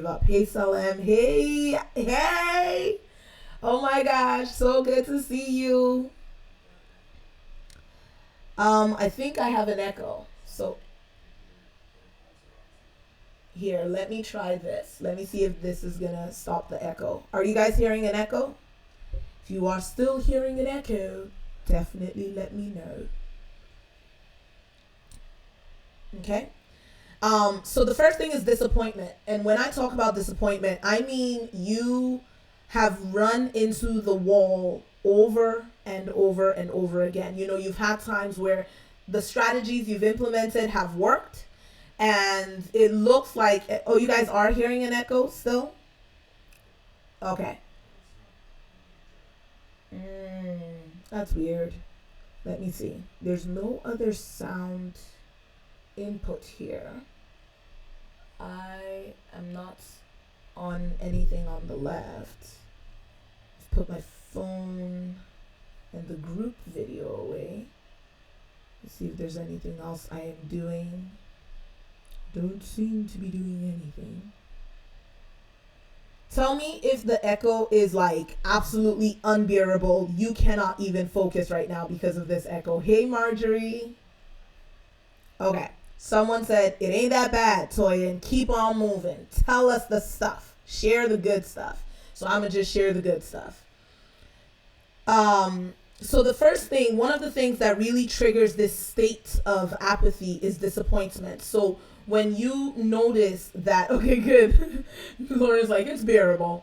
Up. Hey Salem. Hey, hey. Oh my gosh, so good to see you. I think I have an echo. So here, let me try this. Let me see if this is gonna stop the echo. Are you guys hearing an echo? If you are still hearing an echo, definitely let me know. Okay. So the first thing is disappointment. And when I talk about disappointment, I mean you have run into the wall over and over and over again. You know, you've had times where the strategies you've implemented have worked and it looks like, oh, you guys are hearing an echo still? Okay. Mm, that's weird. Let me see. There's no other sound input here. I am not on anything on the left. Let's put my phone and the group video away. Let's see if there's anything else I am doing. Don't seem to be doing anything. Tell me if the echo is like absolutely unbearable. You cannot even focus right now because of this echo. Hey, Marjorie. Okay. Someone said, it ain't that bad, Toyin. Keep on moving. Tell us the stuff. Share the good stuff. So I'm going to just share the good stuff. So the first thing, one of the things that really triggers this state of apathy is disappointment. So when you notice that, okay, good. Lauren's like, it's bearable.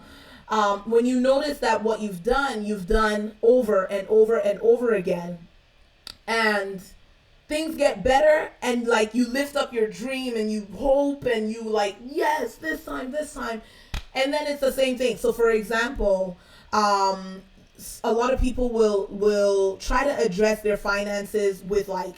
When you notice that what you've done over and over and over again, and things get better, and like you lift up your dream and you hope and you like, yes, this time, and then it's the same thing. So for example, a lot of people will try to address their finances with like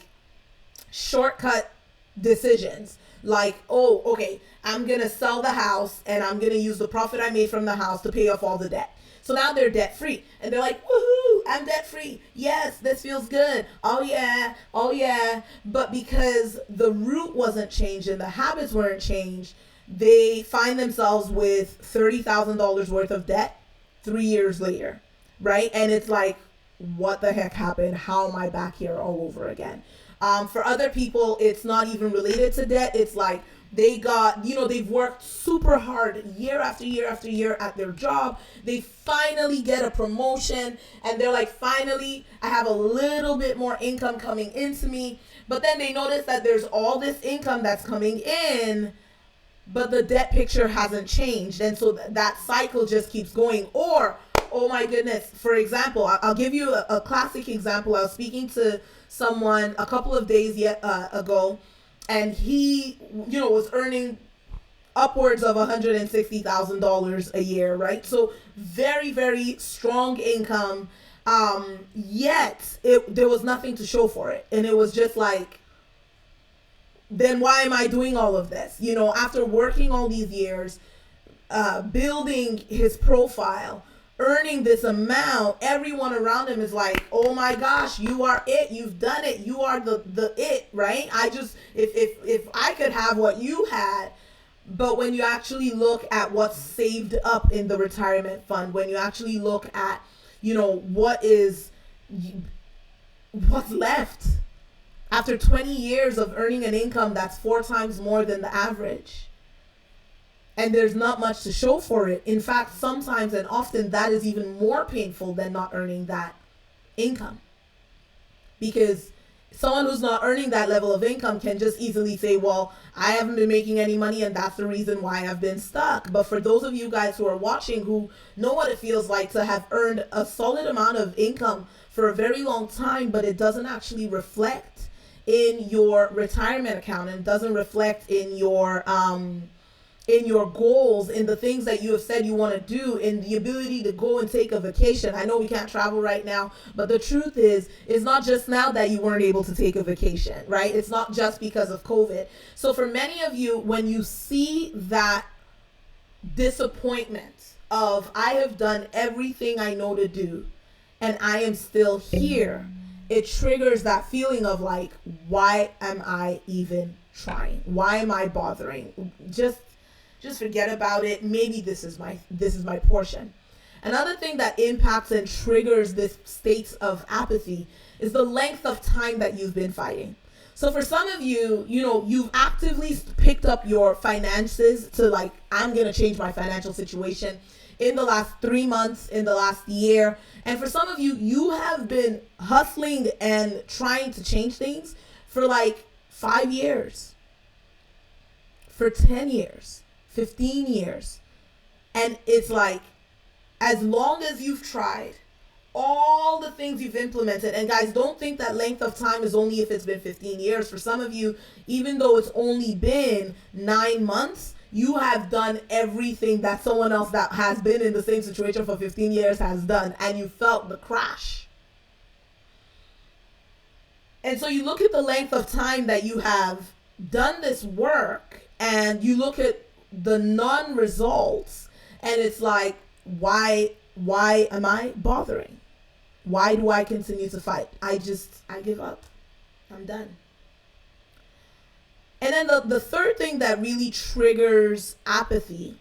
shortcut decisions, like, oh, okay, I'm gonna sell the house and I'm gonna use the profit I made from the house to pay off all the debt. So now they're debt free and they're like, woohoo, I'm debt free. Yes, this feels good. Oh yeah, oh yeah. But because the root wasn't changed and the habits weren't changed, they find themselves with $30,000 worth of debt 3 years later, right? And it's like, what the heck happened? How am I back here all over again? For other people, it's not even related to debt. It's like they got, they've worked super hard year after year after year at their job. They finally get a promotion and they're like, finally, I have a little bit more income coming into me. But then they notice that there's all this income that's coming in, but the debt picture hasn't changed. And so that cycle just keeps going. Or, oh my goodness, for example, I'll give you a classic example. I was speaking to someone a couple of days ago, and he, was earning upwards of $160,000 a year, right? So very, very strong income. Yet there was nothing to show for it. And it was just like, then why am I doing all of this? After working all these years, building his profile, earning this amount, everyone around him is like, oh my gosh, you are it, you've done it, you are the it, right? If I could have what you had. But when you actually look at what's saved up in the retirement fund, when you actually look at what's left after 20 years of earning an income that's 4 times more than the average, and there's not much to show for it. In fact, sometimes and often that is even more painful than not earning that income. Because someone who's not earning that level of income can just easily say, well, I haven't been making any money and that's the reason why I've been stuck. But for those of you guys who are watching who know what it feels like to have earned a solid amount of income for a very long time, but it doesn't actually reflect in your retirement account and doesn't reflect in your goals, in the things that you have said you want to do, in the ability to go and take a vacation. I know we can't travel right now, but the truth is, it's not just now that you weren't able to take a vacation, right? It's not just because of COVID. So for many of you, when you see that disappointment of, I have done everything I know to do and I am still here, it triggers that feeling of like, why am I even trying? Why am I bothering? Just just forget about it. Maybe this is my portion. Another thing that impacts and triggers this state of apathy is the length of time that you've been fighting. So for some of you, you've actively picked up your finances to like, I'm going to change my financial situation in the last 3 months, in the last year. And for some of you, you have been hustling and trying to change things for like 5 years, for 10 years, 15 years. And it's like, as long as you've tried, all the things you've implemented, and guys, don't think that length of time is only if it's been 15 years. For some of you, even though it's only been 9 months, you have done everything that someone else that has been in the same situation for 15 years has done, and you felt the crash. And so you look at the length of time that you have done this work, and you look at the non-results, and it's like, why am I bothering? Why do I continue to fight? I give up. I'm done. And then the third thing that really triggers apathy,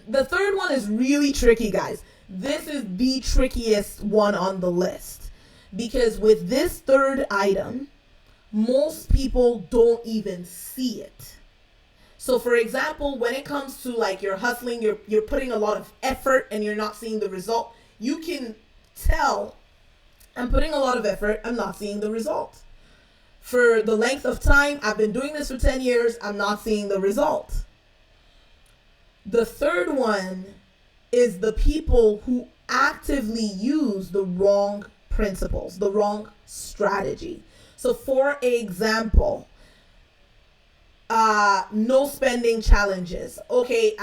the third one is really tricky, guys. This is the trickiest one on the list, because with this third item, most people don't even see it. So for example, when it comes to like you're hustling, you're putting a lot of effort and you're not seeing the result, you can tell, I'm putting a lot of effort, I'm not seeing the result. For the length of time, I've been doing this for 10 years, I'm not seeing the result. The third one is the people who actively use the wrong principles, the wrong strategy. So for example, no spending challenges. Okay,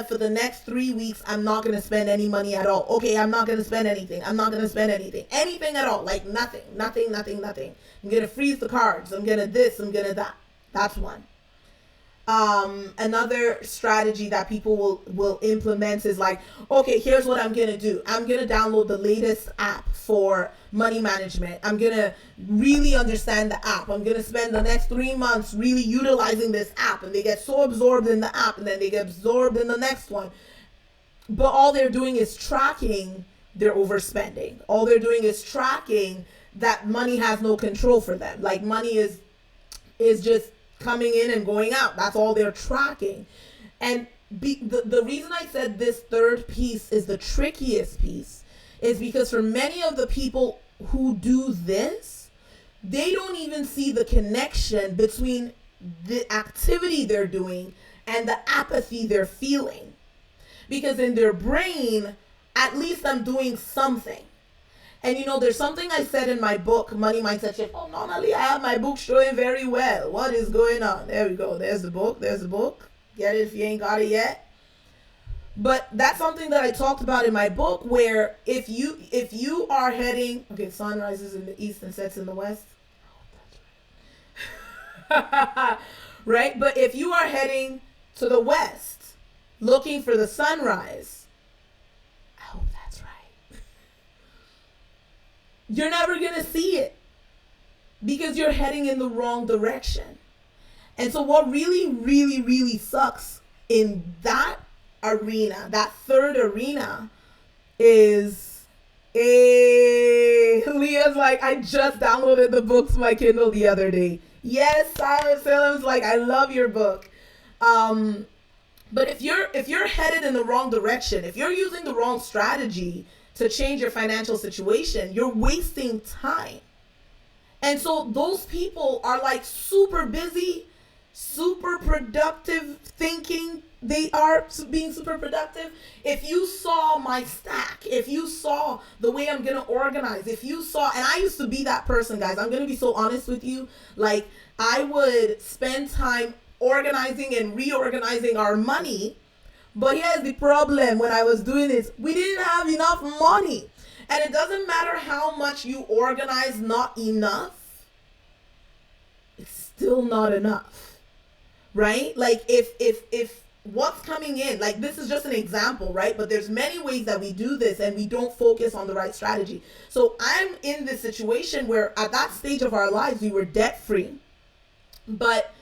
for the next 3 weeks, I'm not gonna spend any money at all. Okay, I'm not gonna spend anything. I'm not gonna spend anything at all. Like nothing. I'm gonna freeze the cards. I'm gonna this, I'm gonna that. That's one. Another strategy that people will implement is like, okay, here's what I'm gonna do. I'm gonna download the latest app for money management. I'm gonna really understand the app. I'm gonna spend the next 3 months really utilizing this app, and they get so absorbed in the app, and then they get absorbed in the next one. But all they're doing is tracking their overspending. All they're doing is tracking that money has no control for them. Like money is just coming in and going out. That's all they're tracking. And the reason I said this third piece is the trickiest piece is because for many of the people who do this, they don't even see the connection between the activity they're doing and the apathy they're feeling. Because in their brain, at least I'm doing something. And there's something I said in my book, Money Mindset Shift. Oh, normally I have my book showing very well. What is going on? There we go. There's the book. Get it if you ain't got it yet. But that's something that I talked about in my book, where if you are heading, okay, sun rises in the east and sets in the west. Right? But if you are heading to the west, looking for the sunrise, I hope that's right. You're never going to see it because you're heading in the wrong direction. And so what really, really, really sucks in that arena, that third arena, is Leah's like, I just downloaded the book to my Kindle the other day. Yes, Sarah Salem's like, I love your book. But if you're headed in the wrong direction, if you're using the wrong strategy to change your financial situation, you're wasting time. And so those people are like super busy, super productive thinking. They are being super productive. If you saw my stack, if you saw the way I'm going to organize, if you saw, and I used to be that person, guys, I'm going to be so honest with you. Like, I would spend time organizing and reorganizing our money. But here's the problem. When I was doing this, we didn't have enough money. And it doesn't matter how much you organize, not enough. It's still not enough. Right? Like if what's coming in, like this is just an example, right? But there's many ways that we do this and we don't focus on the right strategy. So I'm in this situation where at that stage of our lives, we were debt free. But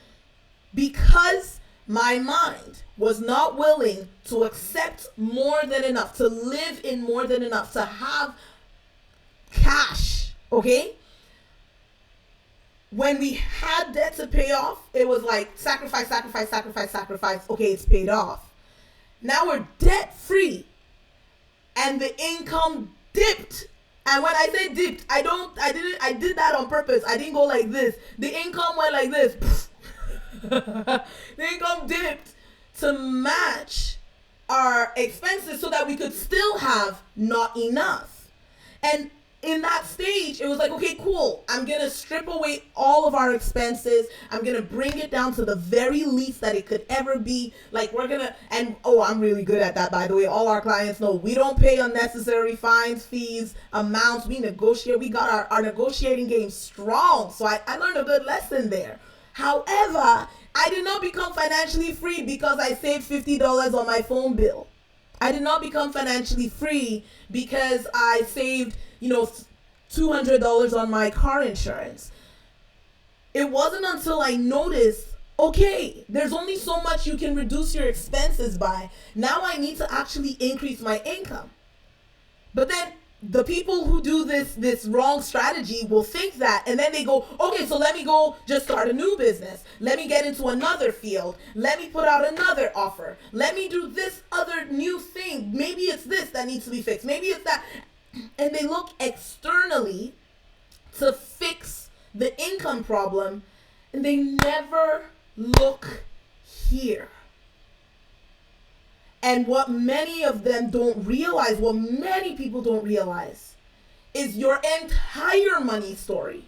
because My mind was not willing to accept more than enough, to live in more than enough, to have cash, okay? When we had debt to pay off, it was like sacrifice, sacrifice, sacrifice, sacrifice. Okay, it's paid off. Now we're debt free and the income dipped. And when I say dipped, I did that on purpose. I didn't go like this. The income went like this. The income dipped to match our expenses so that we could still have not enough. And in that stage, it was like, okay, cool. I'm going to strip away all of our expenses. I'm going to bring it down to the very least that it could ever be. Like, we're going to, and I'm really good at that, by the way. All our clients know we don't pay unnecessary fines, fees, amounts. We negotiate. We got our negotiating game strong. So I learned a good lesson there. However, I did not become financially free because I saved $50 on my phone bill. I did not become financially free because I saved, $200 on my car insurance. It wasn't until I noticed, okay, there's only so much you can reduce your expenses by. Now I need to actually increase my income. But then the people who do this wrong strategy will think that, and then they go, okay, so let me go just start a new business. Let me get into another field. Let me put out another offer. Let me do this other new thing. Maybe it's this that needs to be fixed. Maybe it's that. And they look externally to fix the income problem, and they never look here. And what many of them don't realize, what many people don't realize, is your entire money story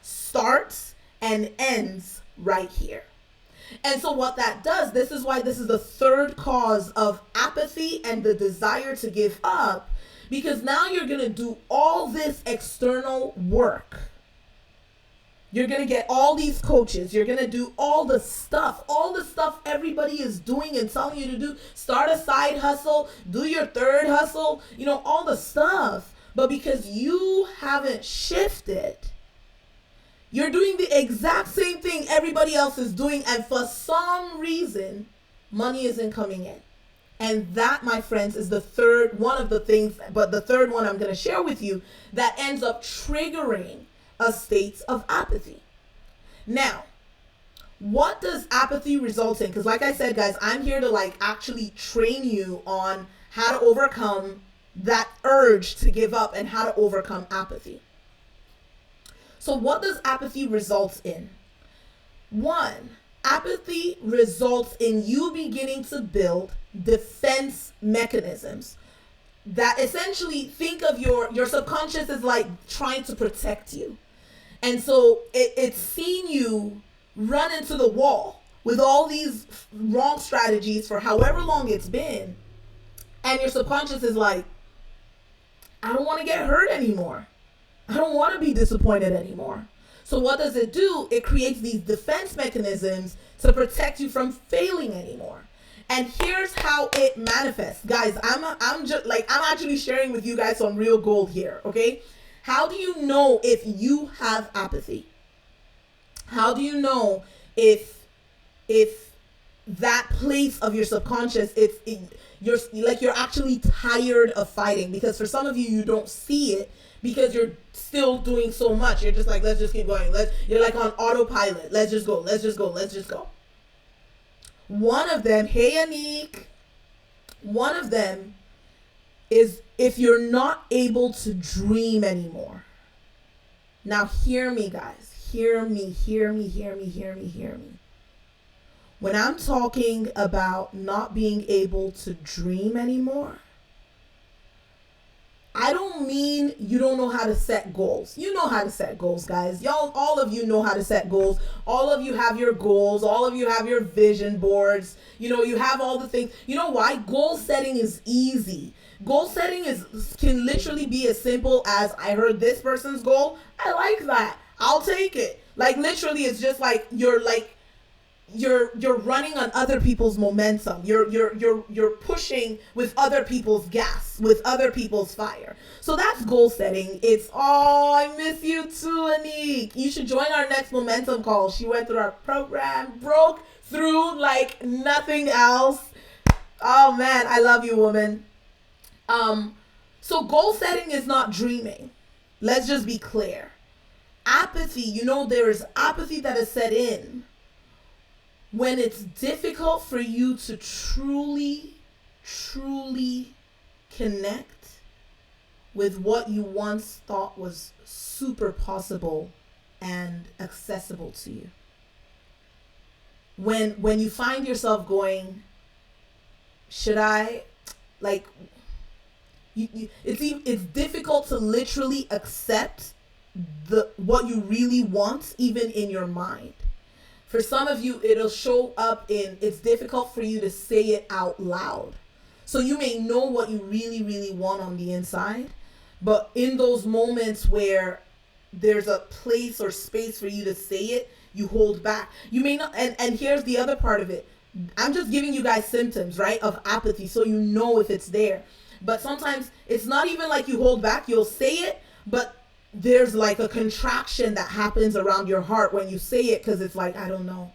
starts and ends right here. And so what that does, this is why this is the third cause of apathy and the desire to give up, because now you're going to do all this external work. You're going to get all these coaches. You're going to do all the stuff everybody is doing and telling you to do. Start a side hustle, do your third hustle, all the stuff. But because you haven't shifted, you're doing the exact same thing everybody else is doing. And for some reason, money isn't coming in. And that, my friends, is the third one of the things, but the third one I'm going to share with you that ends up triggering a state of apathy. Now, what does apathy result in? Because like I said, guys, I'm here to actually train you on how to overcome that urge to give up and how to overcome apathy. So what does apathy result in? One, apathy results in you beginning to build defense mechanisms that essentially, think of your subconscious as like trying to protect you. And so it's seen you run into the wall with all these wrong strategies for however long it's been. And your subconscious is like, I don't want to get hurt anymore. I don't want to be disappointed anymore. So what does it do? It creates these defense mechanisms to protect you from failing anymore. And here's how it manifests. Guys, I'm actually sharing with you guys some real gold here, okay? How do you know if you have apathy? How do you know if that place of your subconscious, you're actually tired of fighting? Because for some of you, you don't see it because you're still doing so much. You're just like, let's just keep going. You're like on autopilot. Let's just go. Let's just go. Let's just go. One of them, hey Anik, one of them is if you're not able to dream anymore. Now hear me, guys. Hear me. When I'm talking about not being able to dream anymore, I don't mean you don't know how to set goals. You know how to set goals, guys. Y'all, all of you know how to set goals. All of you have your goals. All of you have your vision boards. You have all the things. You know why? Goal setting is easy. Goal setting can literally be as simple as, I heard this person's goal. I like that. I'll take it. Like literally, it's just like you're like you're running on other people's momentum. You're pushing with other people's gas, with other people's fire. So that's goal setting. It's I miss you too, Anik. You should join our next momentum call. She went through our program, broke through like nothing else. Oh man, I love you, woman. So goal setting is not dreaming. Let's just be clear. Apathy, there's apathy that is set in when it's difficult for you to truly connect with what you once thought was super possible and accessible to you. When you find yourself going, should I, like, it's difficult to literally accept what you really want, even in your mind. For some of you, it'll show up in, it's difficult for you to say it out loud. So you may know what you really want on the inside, but in those moments where there's a place or space for you to say it, you hold back. You may not, and here's the other part of it. I'm just giving you guys symptoms, right, of apathy, so you know if it's there. But sometimes it's not even like you hold back. You'll say it, but there's like a contraction that happens around your heart when you say it, because it's like, I don't know.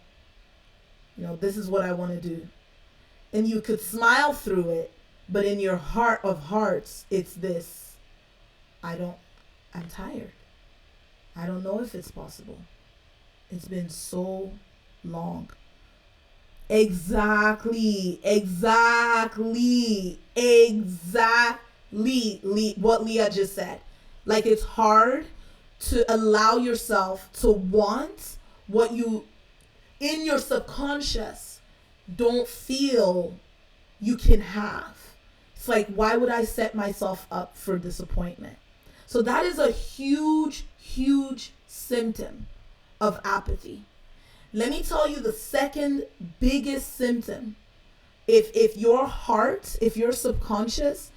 This is what I want to do. And you could smile through it, but in your heart of hearts, it's this. I'm tired. I don't know if it's possible. It's been so long. Exactly what Leah just said. Like, it's hard to allow yourself to want what you, in your subconscious, don't feel you can have. It's like, why would I set myself up for disappointment? So that is a huge symptom of apathy. Let me tell you the second biggest symptom. If your heart, if your subconscious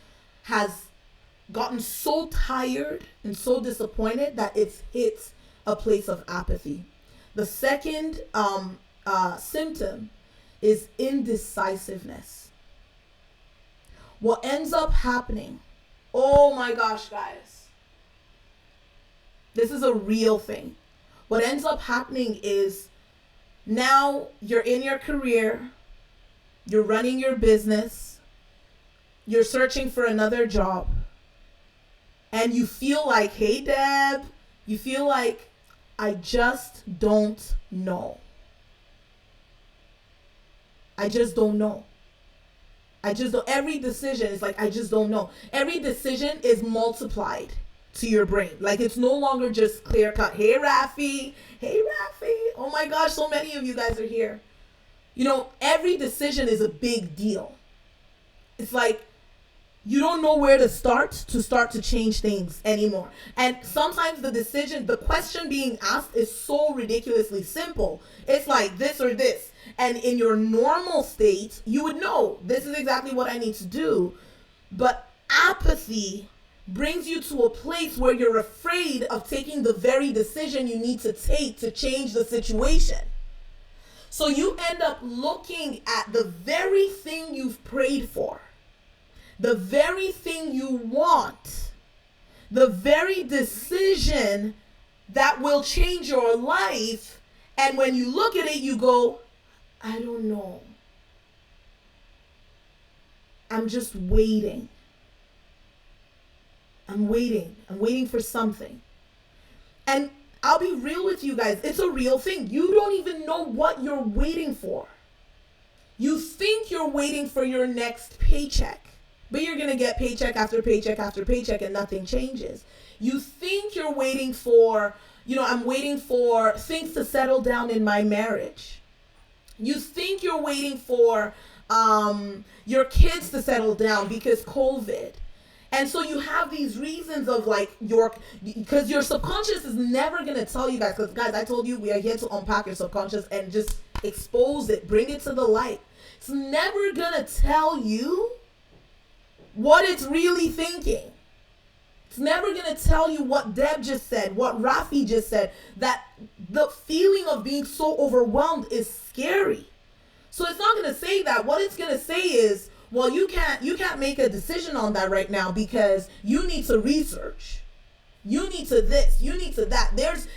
has gotten so tired and so disappointed that it's hit a place of apathy. The second symptom is indecisiveness. What ends up happening, oh my gosh, guys, this is a real thing. What ends up happening is now you're in your career, you're running your business, you're searching for another job, and you feel like, hey, Deb, you feel like, I just don't know. I just don't know. Every decision is like, I just don't know. Every decision is multiplied to your brain. Like, it's no longer just clear cut. Hey, Rafi. Oh my gosh, so many of you guys are here. Every decision is a big deal. It's like, you don't know where to start to change things anymore. And sometimes the question being asked is so ridiculously simple. It's like this or this. And in your normal state, you would know this is exactly what I need to do. But apathy brings you to a place where you're afraid of taking the very decision you need to take to change the situation. So you end up looking at the very thing you've prayed for, the very thing you want, the very decision that will change your life. And when you look at it, you go, I don't know. I'm just waiting. I'm waiting for something. And I'll be real with you guys. It's a real thing. You don't even know what you're waiting for. You think you're waiting for your next paycheck, but you're going to get paycheck after paycheck after paycheck and nothing changes. You think you're waiting for, I'm waiting for things to settle down in my marriage. You think you're waiting for your kids to settle down because COVID. And so you have these reasons of like because your subconscious is never going to tell you guys, because guys, I told you we are here to unpack your subconscious and just expose it, bring it to the light. It's never going to tell you what it's really thinking. It's never going to tell you what Deb just said, what Rafi just said, that the feeling of being so overwhelmed is scary. So it's not going to say that. What it's going to say is, well, you can't make a decision on that right now because you need to research. You need to this, you need to that.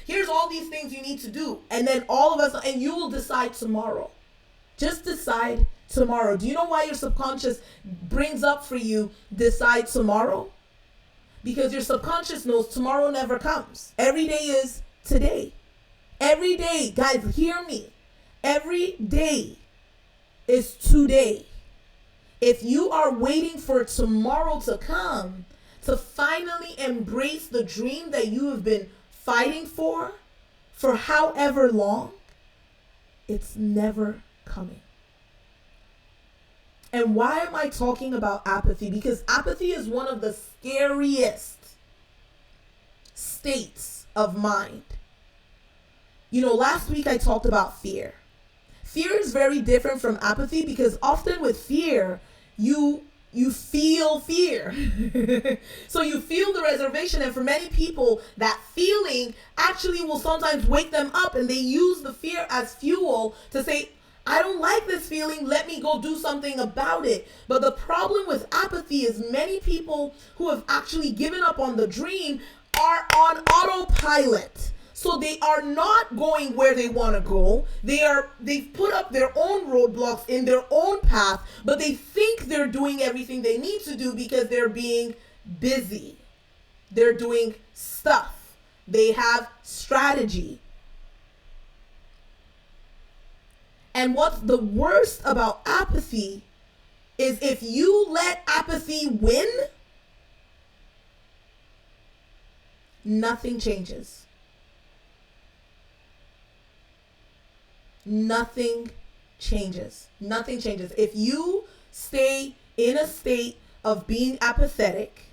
Here's all these things you need to do. And then all of us, and you will decide tomorrow. Just decide tomorrow. Do you know why your subconscious brings up for you decide tomorrow? Because your subconscious knows tomorrow never comes. Every day is today. Every day, guys, hear me. Every day is today. If you are waiting for tomorrow to come, to finally embrace the dream that you have been fighting for however long, it's never coming. And why am I talking about apathy? Because apathy is one of the scariest states of mind. You know, last week I talked about fear. Fear is very different from apathy because often with fear, you feel fear. So you feel the reservation, and for many people, that feeling actually will sometimes wake them up, and they use the fear as fuel to say, I don't like this feeling, let me go do something about it. But the problem with apathy is many people who have actually given up on the dream are on autopilot. So they are not going where they want to go. They've put up their own roadblocks in their own path, but they think they're doing everything they need to do because they're being busy. They're doing stuff. They have strategy. And what's the worst about apathy is if you let apathy win, nothing changes. Nothing changes. Nothing changes. If you stay in a state of being apathetic,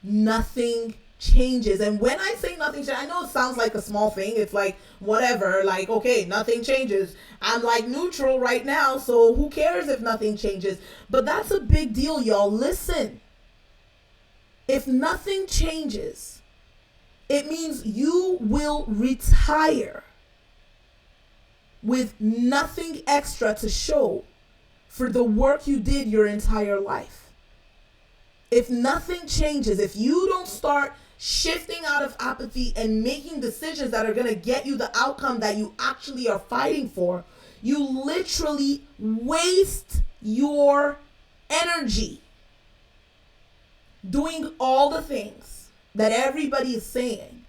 nothing changes. And when I say nothing changes, I know it sounds like a small thing. It's like, whatever, like, okay, nothing changes. I'm like neutral right now, so who cares if nothing changes? But that's a big deal, y'all. Listen. If nothing changes, it means you will retire with nothing extra to show for the work you did your entire life. If nothing changes, if you don't start shifting out of apathy and making decisions that are going to get you the outcome that you actually are fighting for, you literally waste your energy doing all the things that everybody is saying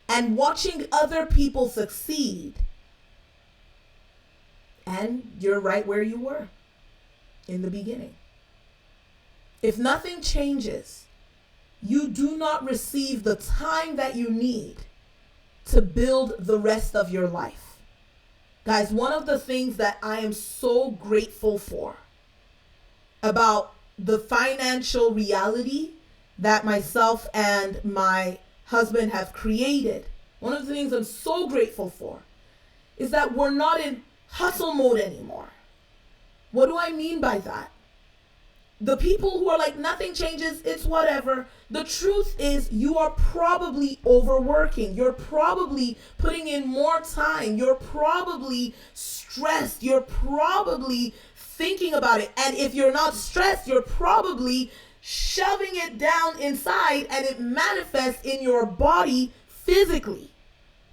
and watching other people succeed. And you're right where you were in the beginning. If nothing changes, you do not receive the time that you need to build the rest of your life. Guys, one of the things that I am so grateful for about the financial reality that myself and my husband have created, one of the things I'm so grateful for is that we're not in hustle mode anymore. What do I mean by that? The people who are like, nothing changes, it's whatever. The truth is, you are probably overworking. You're probably putting in more time. You're probably stressed. You're probably thinking about it. And if you're not stressed, you're probably shoving it down inside, and it manifests in your body physically.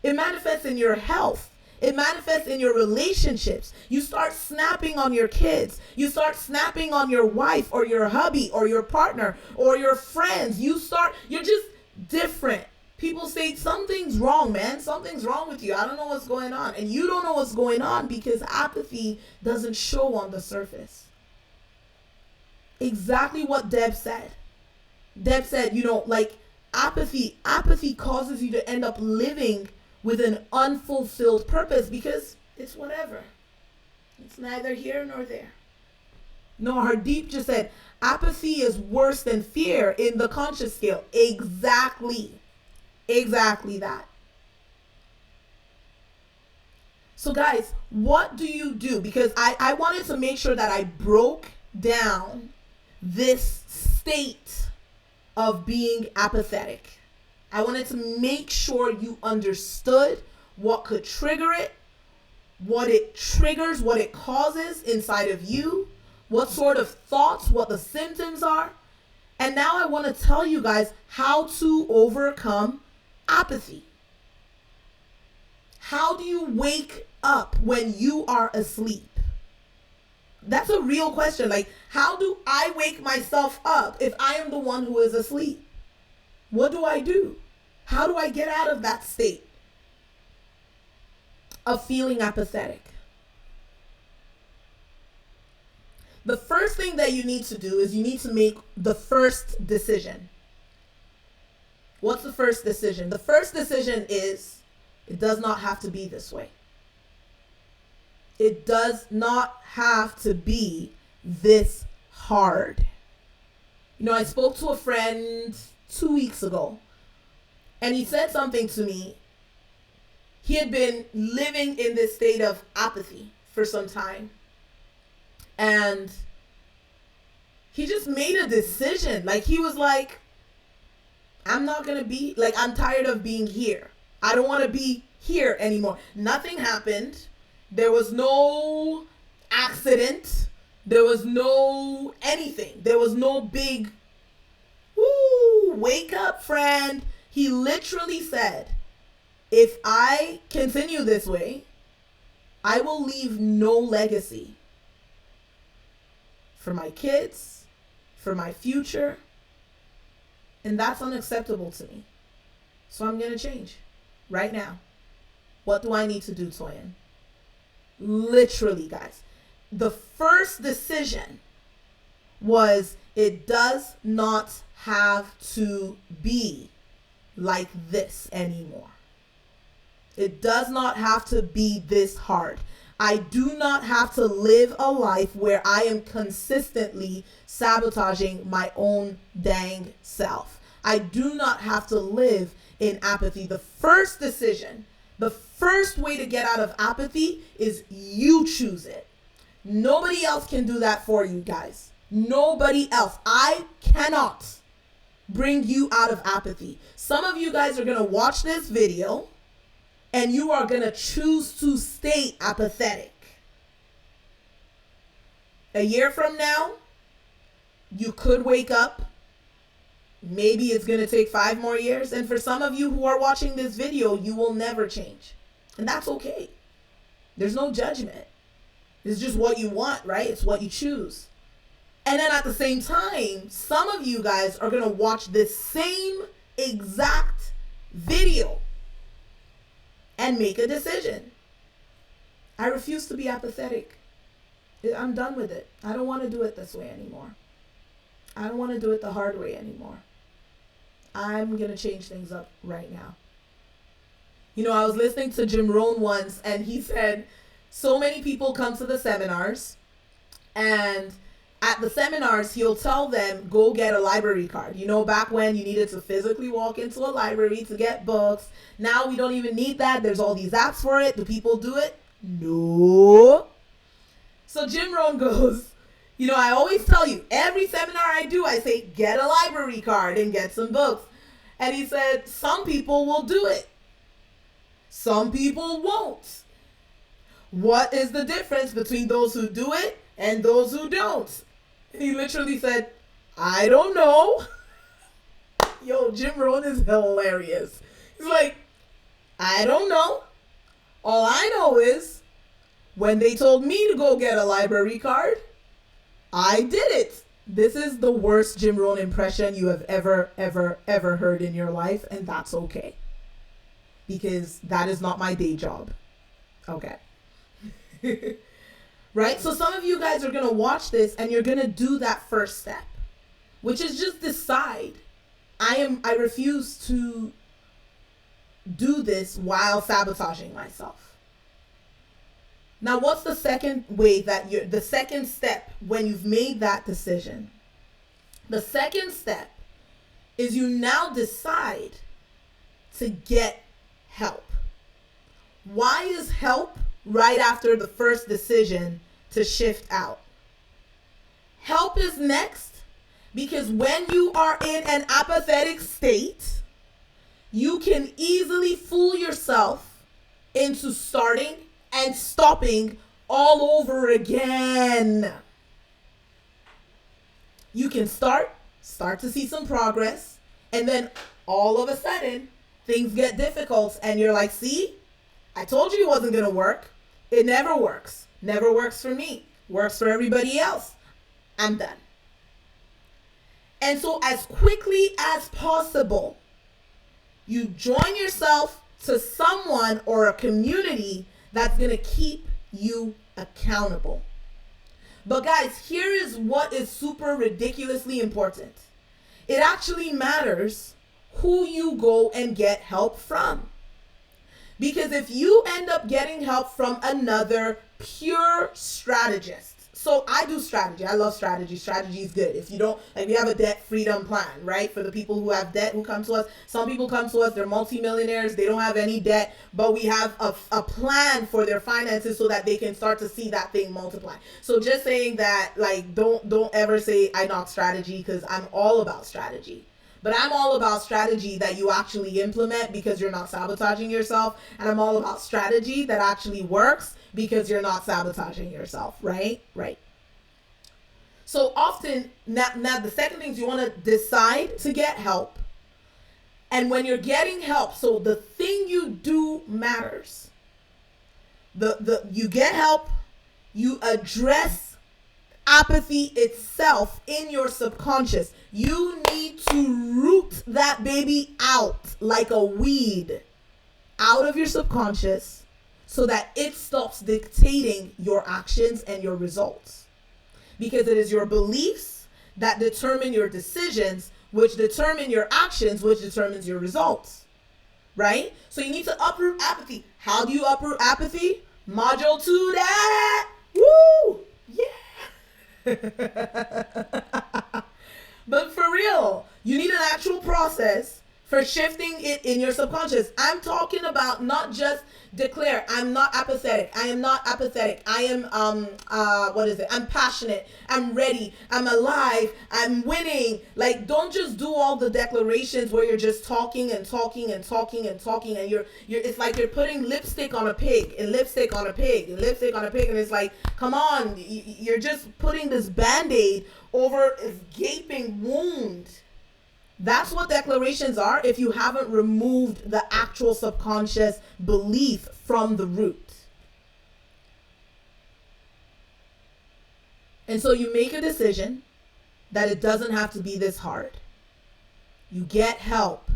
It manifests in your health. It manifests in your relationships. You start snapping on your kids. You start snapping on your wife or your hubby or your partner or your friends. You're just different. People say, something's wrong, man. Something's wrong with you. I don't know what's going on. And you don't know what's going on because apathy doesn't show on the surface. Exactly what Deb said. Deb said, like apathy causes you to end up living with an unfulfilled purpose because it's whatever. It's neither here nor there. No, Hardeep just said, apathy is worse than fear in the conscious scale. Exactly that. So guys, what do you do? Because I wanted to make sure that I broke down this state of being apathetic. I wanted to make sure you understood what could trigger it, what it triggers, what it causes inside of you, what sort of thoughts, what the symptoms are. And now I want to tell you guys how to overcome apathy. How do you wake up when you are asleep? That's a real question. Like, how do I wake myself up if I am the one who is asleep? What do I do? How do I get out of that state of feeling apathetic? The first thing that you need to do is you need to make the first decision. What's the first decision? The first decision is it does not have to be this way. It does not have to be this hard. You know, I spoke to a friend 2 weeks ago, and he said something to me. He had been living in this state of apathy for some time. And he just made a decision. Like, he was like, I'm not going to be, like, I'm tired of being here. I don't want to be here anymore. Nothing happened. There was no accident. There was no anything. There was no big, woo, wake up, friend. He literally said, if I continue this way, I will leave no legacy for my kids, for my future. And that's unacceptable to me. So I'm going to change right now. What do I need to do, Toyin? Literally, guys. The first decision was it does not have to be like this anymore. It does not have to be this hard. I do not have to live a life where I am consistently sabotaging my own dang self. I do not have to live in apathy. The first decision, the first way to get out of apathy is you choose it. Nobody else can do that for you, guys. Nobody else. I cannot bring you out of apathy. Some of you guys are going to watch this video and you are going to choose to stay apathetic. A year from now, you could wake up. Maybe it's going to take 5 more years. And for some of you who are watching this video, you will never change. And that's okay. There's no judgment. It's just what you want, right? It's what you choose. And then at the same time, some of you guys are going to watch this same exact video and make a decision. I refuse to be apathetic. I'm done with it. I don't want to do it this way anymore. I don't want to do it the hard way anymore. I'm going to change things up right now. You know, I was listening to Jim Rohn once, and he said, so many people come to the seminars, and at the seminars, he'll tell them, go get a library card. You know, back when you needed to physically walk into a library to get books. Now we don't even need that. There's all these apps for it. Do people do it? No. So Jim Rohn goes, you know, I always tell you, every seminar I do, I say, get a library card and get some books. And he said, some people will do it. Some people won't. What is the difference between those who do it and those who don't? He literally said, I don't know. Yo, Jim Rohn is hilarious. He's like, I don't know. All I know is when they told me to go get a library card, I did it. This is the worst Jim Rohn impression you have ever heard in your life, and that's okay. Because that is not my day job. Okay. Right? So some of you guys are going to watch this and you're going to do that first step, which is just decide. I refuse to do this while sabotaging myself. Now, what's the second way that the second step when you've made that decision? The second step is you now decide to get help. Why is help right after the first decision to shift out? Help is next Because when you are in an apathetic state, you can easily fool yourself into starting and stopping all over again. You can start to see some progress, and then all of a sudden, things get difficult, and you're like, see, I told you it wasn't going to work. It never works. Never works for me. Works for everybody else. I'm done. And so as quickly as possible, you join yourself to someone or a community that's going to keep you accountable. But guys, here is what is super ridiculously important. It actually matters who you go and get help from. Because if you end up getting help from another pure strategist, so I do strategy. I love strategy. Strategy is good. If you don't, like, we have a debt freedom plan, right? For the people who have debt who come to us. Some people come to us, they're multimillionaires. They don't have any debt, but we have a plan for their finances so that they can start to see that thing multiply. So just saying that, like, don't ever say I knock strategy, because I'm all about strategy. But I'm all about strategy that you actually implement because you're not sabotaging yourself. And I'm all about strategy that actually works because you're not sabotaging yourself, right? Right. So often, now the second thing is you want to decide to get help. And when you're getting help, so the thing you do matters. You get help, you address apathy itself in your subconscious. You need to root that baby out like a weed out of your subconscious so that it stops dictating your actions and your results. Because it is your beliefs that determine your decisions, which determine your actions, which determines your results. Right? So you need to uproot apathy. How do you uproot apathy? Module 2 that. Woo! Yeah. But for real, you need an actual process for shifting it in your subconscious. I'm talking about not just declare, I'm not apathetic. I am not apathetic. I am, I'm passionate. I'm ready. I'm alive. I'm winning. Like, don't just do all the declarations where you're just talking and talking and talking and talking. And you're it's like you're putting lipstick on a pig and lipstick on a pig and lipstick on a pig. And it's like, come on, you're just putting this Band-Aid over a gaping wound. That's what declarations are if you haven't removed the actual subconscious belief from the root. And so you make a decision that it doesn't have to be this hard. You get help.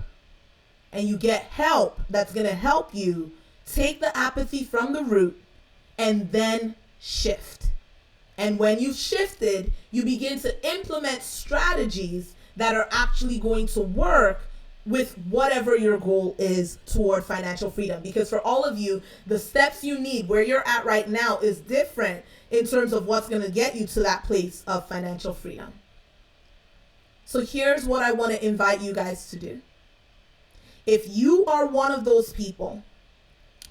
And you get help that's going to help you take the apathy from the root and then shift. And when you've shifted, you begin to implement strategies that are actually going to work with whatever your goal is toward financial freedom. Because for all of you, the steps you need where you're at right now is different in terms of what's going to get you to that place of financial freedom. So here's what I want to invite you guys to do. If you are one of those people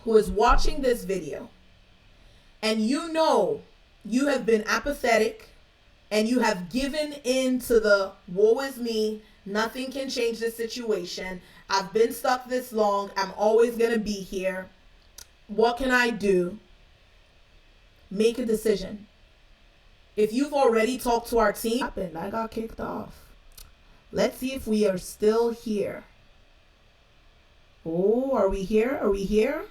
who is watching this video and you know you have been apathetic, and you have given in to the woe is me, nothing can change this situation, I've been stuck this long, I'm always going to be here, what can I do? Make a decision. If you've already talked to our team, I got kicked off. Let's see if we are still here. Oh, are we here? Are we here?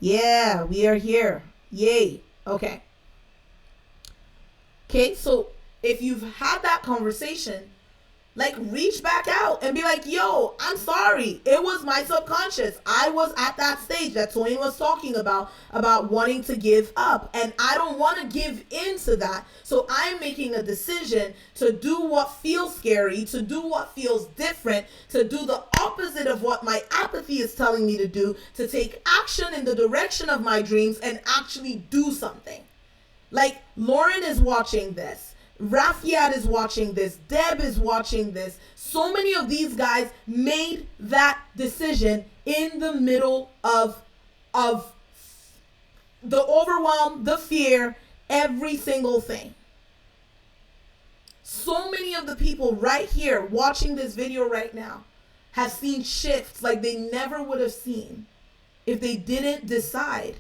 Yeah, we are here. Yay. Okay. Okay, so if you've had that conversation, like, reach back out and be like, yo, I'm sorry. It was my subconscious. I was at that stage that Toyin was talking about wanting to give up. And I don't want to give into that. So I'm making a decision to do what feels scary, to do what feels different, to do the opposite of what my apathy is telling me to do, to take action in the direction of my dreams and actually do something. Like, Lauren is watching this. Rafiat is watching this. Deb is watching this. So many of these guys made that decision in the middle of the overwhelm, the fear, every single thing. so many of the people right here watching this video right now have seen shifts like they never would have seen if they didn't decide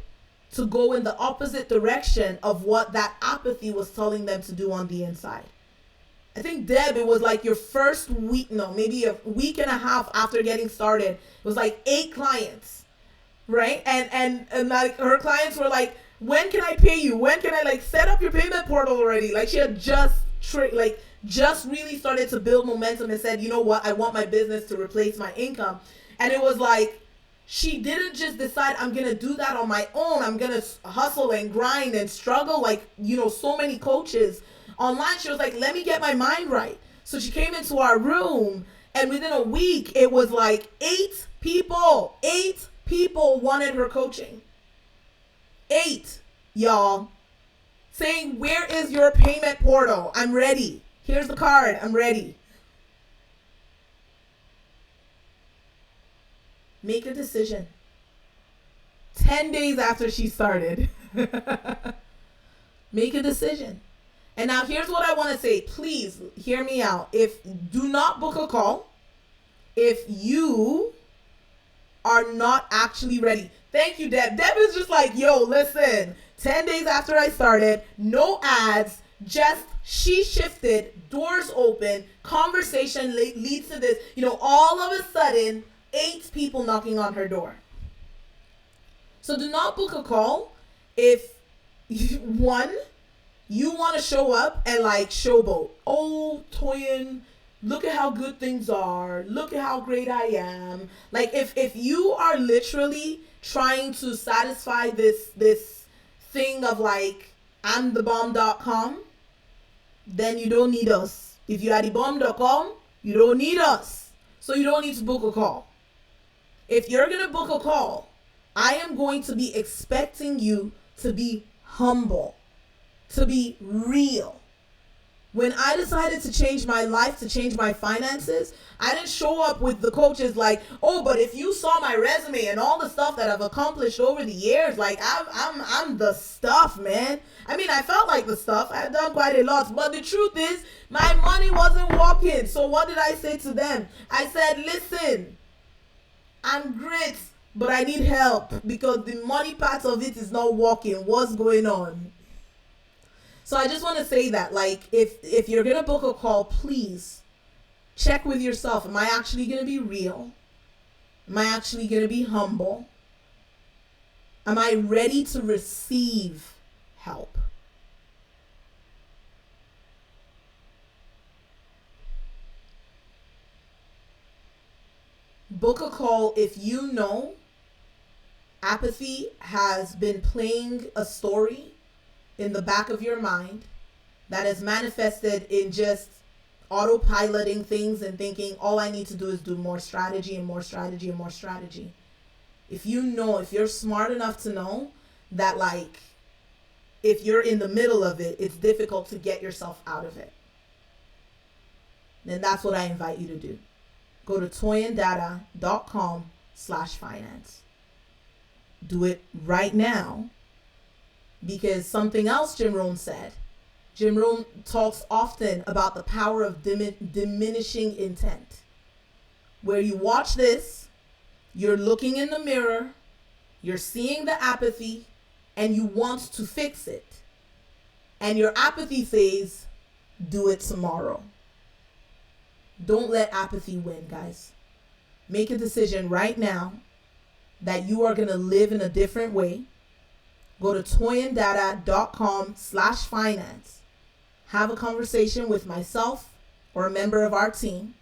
to go in the opposite direction of what that apathy was telling them to do on the inside. I think, Deb, it was like your first week, no, maybe a week and a half after getting started, it was like 8 clients, right? And like her clients were like, when can I pay you? When can I like set up your payment portal already? Like she had just really started to build momentum and said, you know what, I want my business to replace my income. And it was like, she didn't just decide, I'm going to do that on my own. I'm going to hustle and grind and struggle like, you know, so many coaches online. She was like, let me get my mind right. So she came into our room, and within a week, it was like 8 people wanted her coaching. 8, y'all. Saying, where is your payment portal? I'm ready. Here's the card. I'm ready. Make a decision. 10 days after she started. Make a decision. And now here's what I want to say. Please hear me out. Do not book a call if you are not actually ready. Thank you, Deb. Deb is just like, yo, listen, 10 days after I started, no ads, just she shifted, doors open, conversation leads to this. You know, all of a sudden, 8 people knocking on her door. So do not book a call if, one, you want to show up and like showboat. Oh, Toyin, look at how good things are. Look at how great I am. Like if you are literally trying to satisfy this thing of like, I'm the bomb.com, then you don't need us. If you are the bomb.com, you don't need us. So you don't need to book a call. If you're going to book a call, I am going to be expecting you to be humble, to be real. When I decided to change my life, to change my finances, I didn't show up with the coaches like, oh, but if you saw my resume and all the stuff that I've accomplished over the years, like I'm the stuff, man. I mean, I felt like the stuff. I've done quite a lot, but the truth is, my money wasn't walking. So what did I say to them? I said, listen, I'm great, but I need help because the money part of it is not working. What's going on? So I just want to say that, like, if you're going to book a call, please check with yourself. Am I actually going to be real? Am I actually going to be humble? Am I ready to receive help? Book a call if you know apathy has been playing a story in the back of your mind that is manifested in just autopiloting things and thinking all I need to do is do more strategy and more strategy and more strategy. If you know, if you're smart enough to know that, like, if you're in the middle of it, it's difficult to get yourself out of it, then that's what I invite you to do. Go to toyindata.com/finance. Do it right now, because something else Jim Rohn said. Jim Rohn talks often about the power of diminishing intent. Where you watch this, you're looking in the mirror, you're seeing the apathy, and you want to fix it. And your apathy says, do it tomorrow. Don't let apathy win, guys. Make a decision right now that you are going to live in a different way. Go to toyindata.com/finance. Have a conversation with myself or a member of our team.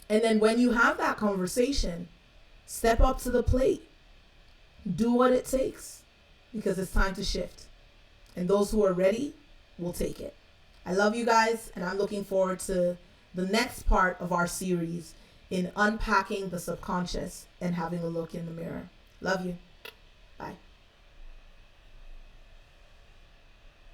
And then when you have that conversation, step up to the plate. Do what it takes, because it's time to shift. And those who are ready will take it. I love you guys, and I'm looking forward to the next part of our series in unpacking the subconscious and having a look in the mirror. Love you.